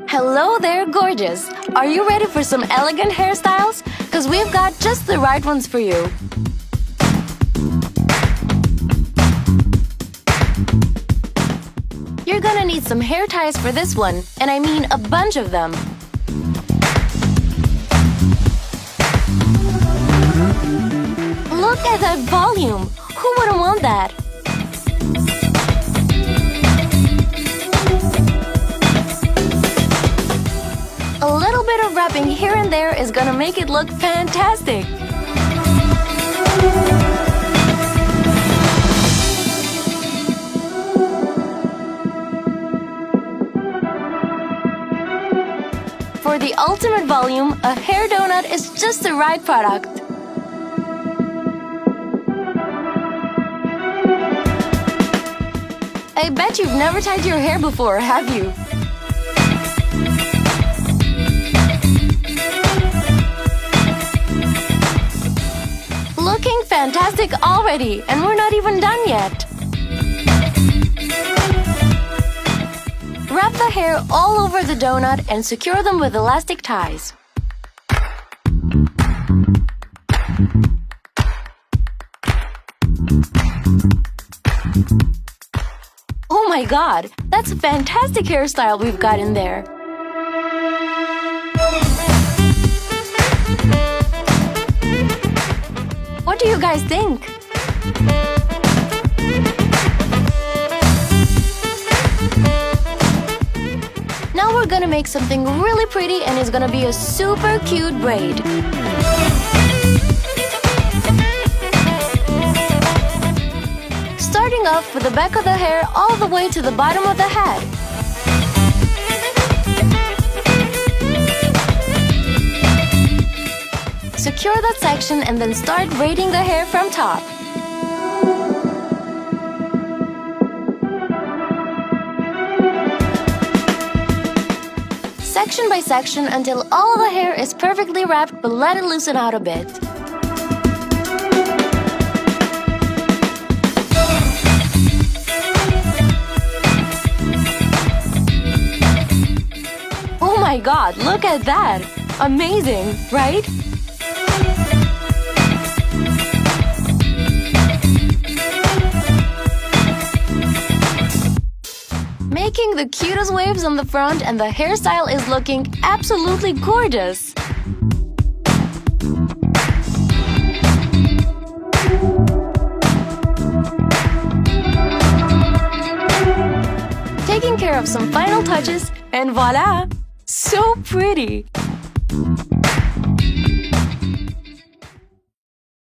Hello there, gorgeous! Are you ready for some elegant hairstyles? Because we've got just the right ones for you. You're gonna need some hair ties for this one, and I mean a bunch of them. Look at that volume! Who wouldn't want that? A little bit of wrapping here and there is gonna make it look fantastic. For the ultimate volume, a hair donut is just the right product. I bet you've never tied your hair before, have you? Looking fantastic already, and we're not even done yet. Wrap the hair all over the donut and secure them with elastic ties. Oh my God, that's a fantastic hairstyle we've got in there. What do you guys think? Now we're gonna make something really pretty, and it's gonna be a super cute braid. Starting off with the back of the hair all the way to the bottom of the head. Secure that section and then start braiding the hair from top. Section by section until all the hair is perfectly wrapped, but let it loosen out a bit. Oh my God, look at that! Amazing, right? Making the cutest waves on the front, and the hairstyle is looking absolutely gorgeous. Taking care of some final touches, and voila! So pretty!